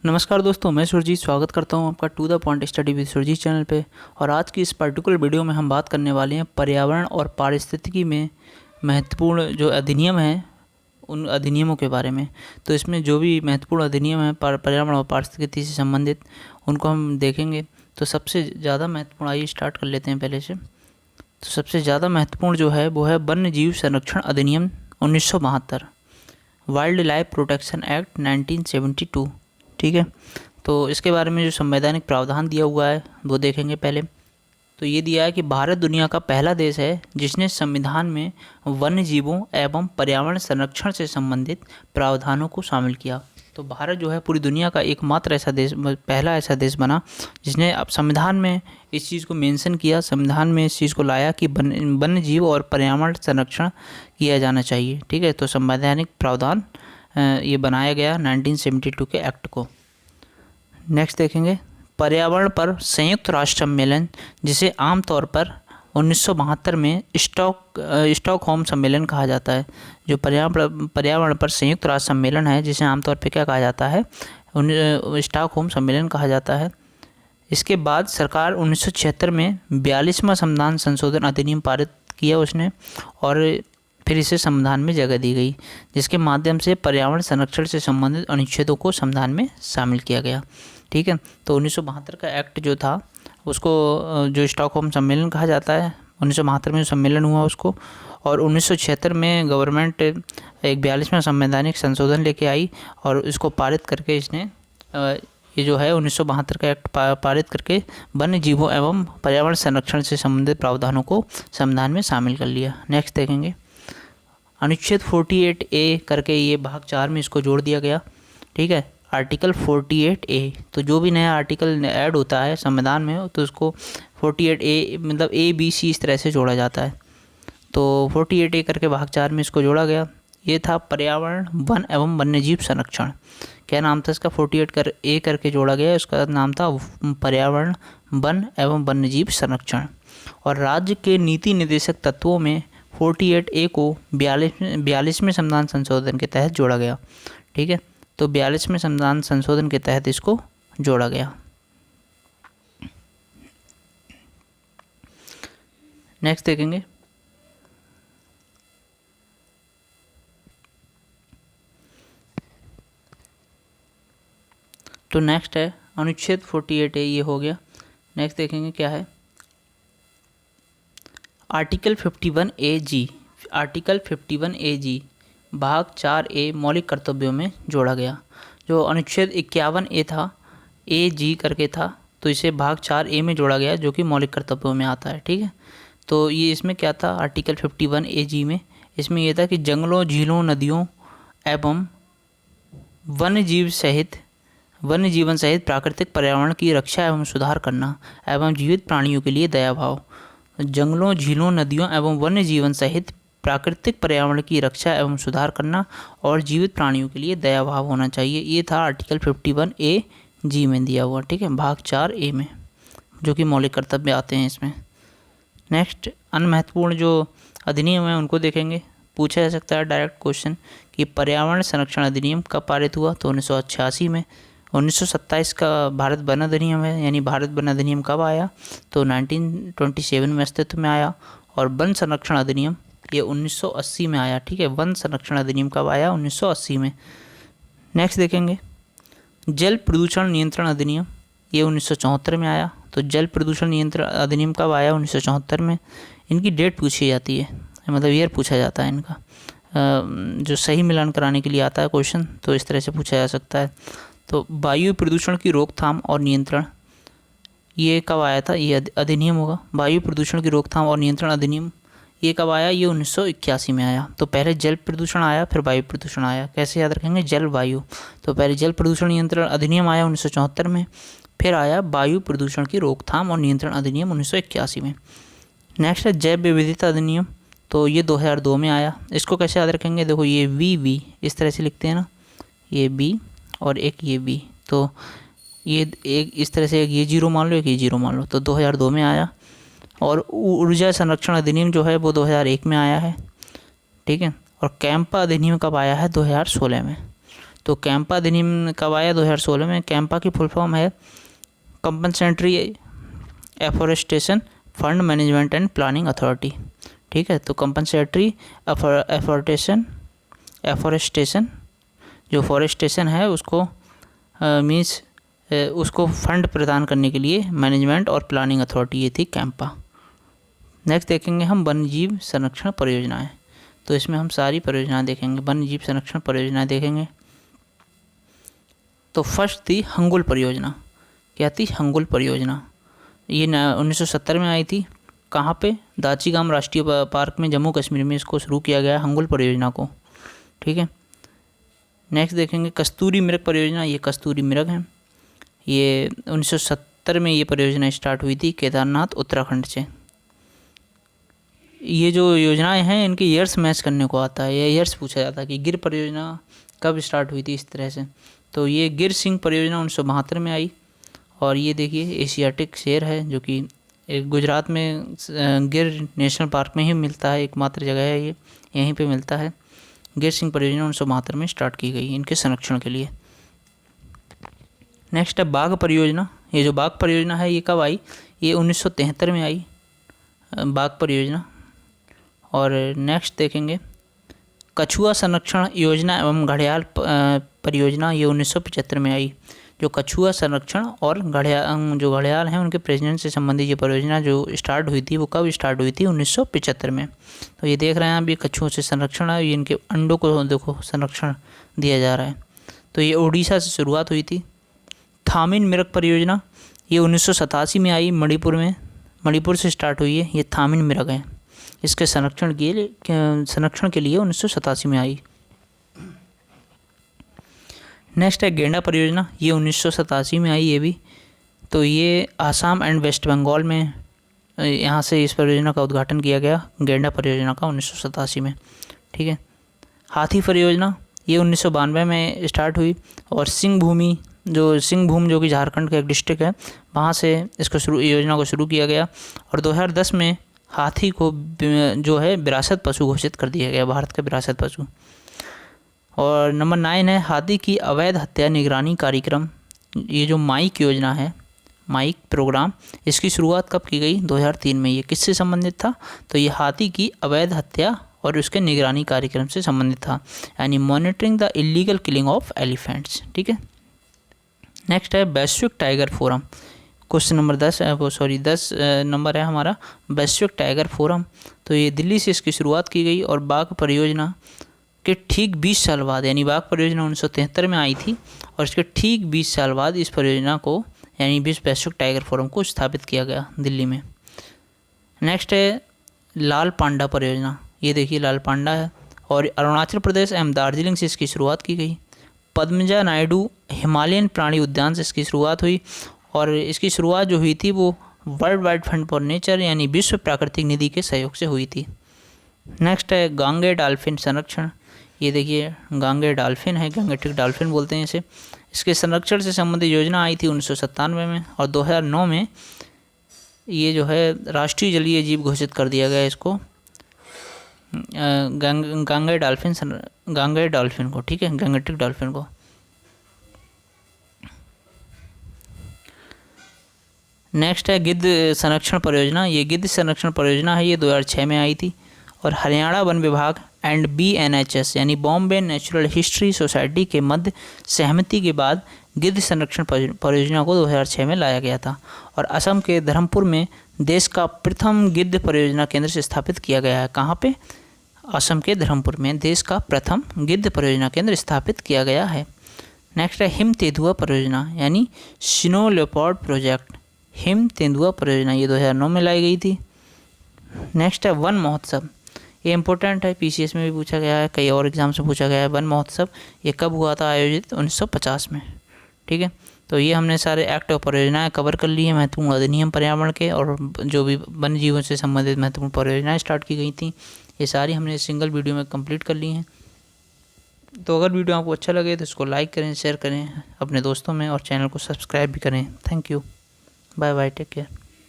नमस्कार दोस्तों, मैं सुरजीत स्वागत करता हूं आपका to the point study with Surjeet channel पे। और आज की इस पर्टिकुलर वीडियो में हम बात करने वाले हैं पर्यावरण और पारिस्थितिकी में महत्वपूर्ण जो अधिनियम हैं उन अधिनियमों के बारे में। तो इसमें जो भी महत्वपूर्ण अधिनियम हैं पर्यावरण और पारिस्थितिकी से संबंधित उनको हम देखेंगे। तो सबसे ज़्यादा महत्वपूर्ण, आइए स्टार्ट कर लेते हैं पहले से। तो सबसे ज़्यादा महत्वपूर्ण जो है वो है वन्य जीव संरक्षण अधिनियम 1972, वाइल्ड लाइफ प्रोटेक्शन एक्ट 1972। ठीक है, तो इसके बारे में जो संवैधानिक प्रावधान दिया हुआ है वो देखेंगे पहले। तो ये दिया है कि भारत दुनिया का पहला देश है जिसने संविधान में वन्य जीवों एवं पर्यावरण संरक्षण से संबंधित प्रावधानों को शामिल किया। तो भारत जो है पूरी दुनिया का एकमात्र ऐसा देश, पहला ऐसा देश बना जिसने अब संविधान में इस चीज़ को मेंशन किया, संविधान में इस चीज़ को लाया कि वन्य जीव और पर्यावरण संरक्षण किया जाना चाहिए। ठीक है, तो संवैधानिक प्रावधान ये बनाया गया 1972 के एक्ट को। नेक्स्ट देखेंगे पर्यावरण पर संयुक्त राष्ट्र सम्मेलन, जिसे आमतौर पर 1972 में स्टॉकहोम सम्मेलन कहा जाता है। जो पर्यावरण पर संयुक्त राष्ट्र सम्मेलन है जिसे आमतौर पर क्या कहा जाता है, स्टॉकहोम सम्मेलन कहा जाता है। इसके बाद सरकार 1976 में 42वां संविधान संशोधन अधिनियम पारित किया उसने, और फिर इसे संविधान में जगह दी गई, जिसके माध्यम से पर्यावरण संरक्षण से संबंधित अनुच्छेदों को संविधान में शामिल किया गया। ठीक है, तो 1972 का एक्ट जो था उसको जो स्टॉकहोम सम्मेलन कहा जाता है, 1972 में जो सम्मेलन हुआ उसको, और 1976 में गवर्नमेंट एक 42वां संवैधानिक संशोधन लेके आई और इसको पारित करके इसने ये जो है 1972 का एक्ट पारित करके वन्य जीवों एवं पर्यावरण संरक्षण से संबंधित प्रावधानों को संविधान में शामिल कर लिया। नेक्स्ट देखेंगे अनुच्छेद 48A करके ये भाग 4 में इसको जोड़ दिया गया। ठीक है, आर्टिकल 48A। तो जो भी नया आर्टिकल ऐड होता है संविधान में तो उसको 48A मतलब ABC इस तरह से जोड़ा जाता है। तो 48A करके भाग 4 में इसको जोड़ा गया। ये था पर्यावरण, वन एवं वन्यजीव संरक्षण। क्या नाम था इसका? 48A करके जोड़ा गया, उसका नाम था पर्यावरण, वन एवं वन्यजीव संरक्षण। और राज्य के नीति निर्देशक तत्वों में 48A को 42वें संविधान संशोधन के तहत जोड़ा गया। ठीक है, तो 42वें संविधान संशोधन के तहत इसको जोड़ा गया। नेक्स्ट देखेंगे तो नेक्स्ट है अनुच्छेद 48A, ये हो गया। नेक्स्ट देखेंगे क्या है आर्टिकल 51AG। आर्टिकल 51AG भाग 4A मौलिक कर्तव्यों में जोड़ा गया। जो अनुच्छेद 51A था, AG करके था, तो इसे भाग 4A में जोड़ा गया जो कि मौलिक कर्तव्यों में आता है। ठीक है, तो ये इसमें क्या था आर्टिकल 51AG में, इसमें यह था कि जंगलों, झीलों, नदियों एवं वन्य जीवन सहित प्राकृतिक पर्यावरण की रक्षा एवं सुधार करना एवं जीवित प्राणियों के लिए दयाभाव। जंगलों, झीलों, नदियों एवं वन्य जीवन सहित प्राकृतिक पर्यावरण की रक्षा एवं सुधार करना और जीवित प्राणियों के लिए दयाभाव होना चाहिए। ये था आर्टिकल 51AG में दिया हुआ। ठीक है, भाग 4A में, जो कि मौलिक कर्तव्य आते हैं इसमें। नेक्स्ट अन्य महत्वपूर्ण जो अधिनियम है उनको देखेंगे। पूछा जा सकता है डायरेक्ट क्वेश्चन कि पर्यावरण संरक्षण अधिनियम कब पारित हुआ, तो 1986 में। 1927 का भारत वन अधिनियम है, यानी भारत वन अधिनियम कब आया, तो 1927 में अस्तित्व में आया। और वन संरक्षण अधिनियम ये 1980 में आया। ठीक है, वन संरक्षण अधिनियम कब आया, 1980 में। नेक्स्ट देखेंगे जल प्रदूषण नियंत्रण अधिनियम, ये 1974 में आया। तो जल प्रदूषण नियंत्रण अधिनियम कब आया, 1974 में। इनकी डेट पूछी जाती है, मतलब ईयर पूछा जाता है इनका, जो सही मिलान कराने के लिए आता है क्वेश्चन, तो इस तरह से पूछा जा सकता है। तो वायु प्रदूषण की रोकथाम और नियंत्रण, ये कब आया था, ये अधिनियम होगा। वायु प्रदूषण की रोकथाम और नियंत्रण अधिनियम ये कब आया, ये 1981 में आया। तो पहले जल प्रदूषण आया, फिर वायु प्रदूषण आया। कैसे याद रखेंगे, जल वायु। तो पहले जल प्रदूषण नियंत्रण अधिनियम आया 1974 में, फिर आया वायु प्रदूषण की रोकथाम और नियंत्रण अधिनियम 1981 में। नेक्स्ट है जैव विविधता अधिनियम, तो ये 2002 में आया। इसको कैसे याद रखेंगे, देखो ये VV इस तरह से लिखते हैं ना, ये B और एक ये B, तो ये एक इस तरह से, एक ये जीरो मान लो, एक ये जीरो मान लो। तो 2002 में आया। और ऊर्जा संरक्षण अधिनियम जो है वो 2001 में आया है। ठीक है, और कैंपा अधिनियम कब आया है, 2016 में। तो कैंपा अधिनियम कब आया? 2016 में। कैंपा की फुल फॉर्म है compensatory afforestation fund management and planning authority. ठीक है, तो कंपनसेटरी एफॉरेस्टेशन जो फॉरेस्टेशन है उसको मीन्स उसको फंड प्रदान करने के लिए मैनेजमेंट और प्लानिंग अथॉरिटी ये थी कैंपा। नेक्स्ट देखेंगे हम वन्य जीव संरक्षण परियोजनाएं। तो इसमें हम सारी परियोजनाएं देखेंगे, वन्य जीव संरक्षण परियोजनाएं देखेंगे। तो फर्स्ट थी हंगुल परियोजना। क्या थी? हंगुल परियोजना। ये 1970 में आई थी। कहाँ पे? दाची गाम राष्ट्रीय पार्क में, जम्मू कश्मीर में इसको शुरू किया गया हंगुल परियोजना को। ठीक है, नेक्स्ट देखेंगे कस्तूरी मृग परियोजना। ये कस्तूरी मृग है। ये 1970 में ये परियोजना स्टार्ट हुई थी केदारनाथ उत्तराखंड से। ये जो योजनाएं हैं इनके ईयर्स मैच करने को आता है, ये ईयर्स पूछा जाता है कि गिर परियोजना कब स्टार्ट हुई थी इस तरह से। तो ये गिर सिंह परियोजना 1972 में आई। और ये देखिए एशियाटिक शेर है जो कि गुजरात में गिर नेशनल पार्क में ही मिलता है, एकमात्र जगह है ये, यहीं पे मिलता है। गिर सिंह परियोजना 1972 में स्टार्ट की गई इनके संरक्षण के लिए। नेक्स्ट है बाघ परियोजना। ये जो बाघ परियोजना है ये कब आई? ये 1973 में आई बाघ परियोजना। और नेक्स्ट देखेंगे कछुआ संरक्षण योजना एवं घड़ियाल परियोजना। ये 1975 में आई। जो कछुआ संरक्षण और घड़ियाल हैं उनके प्रजनन से संबंधित ये परियोजना जो स्टार्ट हुई थी वो कब स्टार्ट हुई थी? 1975 में। तो ये देख रहे हैं आप, ये कछुओं से संरक्षण है, ये इनके अंडों को देखो संरक्षण दिया जा रहा है। तो ये उड़ीसा से शुरुआत हुई थी। थामिन मृग परियोजना ये 1987 में आई मणिपुर में, मणिपुर से स्टार्ट हुई है। ये थामिन मृग है, इसके संरक्षण के लिए 1987 में आई। नेक्स्ट है गेंडा परियोजना। ये 1987 में आई ये भी। तो ये आसाम एंड वेस्ट बंगाल में यहाँ से इस परियोजना का उद्घाटन किया गया, गेंडा परियोजना का 1987 में। ठीक है, हाथी परियोजना ये 1992 में स्टार्ट हुई। और सिंहभूम जो कि झारखंड का एक डिस्ट्रिक्ट है, वहाँ से इसको योजना को शुरू किया गया। और 2010 में हाथी को जो है विरासत पशु घोषित कर दिया गया, भारत का विरासत पशु। और नंबर 9 है हाथी की अवैध हत्या निगरानी कार्यक्रम। ये जो माइक योजना है, माइक प्रोग्राम, इसकी शुरुआत कब की गई? 2003 में। ये किससे संबंधित था? तो ये हाथी की अवैध हत्या और उसके निगरानी कार्यक्रम से संबंधित था, यानी monitoring the illegal killing of elephants. ठीक है, नेक्स्ट है वैश्विक tiger forum. Question number 10 number है हमारा वैश्विक टाइगर फोरम। तो ये दिल्ली से इसकी शुरुआत की गई और बाघ परियोजना के ठीक 20 साल बाद, यानी बाघ परियोजना 1973 में आई थी और इसके ठीक 20 साल बाद इस परियोजना को यानी विश्व वैश्विक टाइगर फोरम को स्थापित किया गया दिल्ली में। नेक्स्ट है लाल पांडा परियोजना। ये देखिए लाल पांडा है और अरुणाचल प्रदेश एवं दार्जिलिंग से इसकी शुरुआत की गई। पद्मजा नायडू हिमालयन प्राणी उद्यान से इसकी शुरुआत हुई और इसकी शुरुआत जो हुई थी वो world wide fund for nature यानी विश्व प्राकृतिक निधि के सहयोग से हुई थी। नेक्स्ट है गांगे डॉल्फिन संरक्षण। ये देखिए गांगे डॉल्फिन है, गंगेटिक डॉल्फिन बोलते हैं इसे। इसके संरक्षण से संबंधित योजना आई थी 1997 में और 2009 में ये जो है राष्ट्रीय जलीय जीव घोषित कर दिया गया इसको, गांगे डॉल्फिन को। ठीक है, गंगेटिक डॉल्फिन को। नेक्स्ट है गिद्ध संरक्षण परियोजना। ये गिद्ध संरक्षण परियोजना है, ये 2006 में आई थी और हरियाणा वन विभाग एंड BNHS यानी बॉम्बे नेचुरल हिस्ट्री सोसाइटी के मध्य सहमति के बाद गिद्ध संरक्षण परियोजना को 2006 में लाया गया था और असम के धर्मपुर में देश का प्रथम गिद्ध परियोजना केंद्र से स्थापित किया गया है। कहाँ पे? असम के धर्मपुर में देश का प्रथम गिद्ध परियोजना केंद्र स्थापित किया गया है। नेक्स्ट है हिम तेंदुआ परियोजना यानी स्नो लेपर्ड प्रोजेक्ट। हिम तेंदुआ परियोजना ये 2009 में लाई गई थी। नेक्स्ट है वन महोत्सव। ये इंपॉर्टेंट है, PCS में भी पूछा गया है, कई और एग्जाम से पूछा गया है। वन महोत्सव ये कब हुआ था आयोजित? 1950 में। ठीक है, तो ये हमने सारे एक्ट और परियोजनाएं कवर कर ली हैं महत्वपूर्ण अधिनियम पर्यावरण के, और जो भी वन्य जीवों से संबंधित महत्वपूर्ण परियोजनाएं स्टार्ट की गई थी ये सारी हमने सिंगल वीडियो में कंप्लीट कर ली हैं। तो अगर वीडियो आपको अच्छा लगे तो इसको लाइक करें, शेयर करें अपने दोस्तों में और चैनल को सब्सक्राइब भी करें। Thank you, bye bye, take care.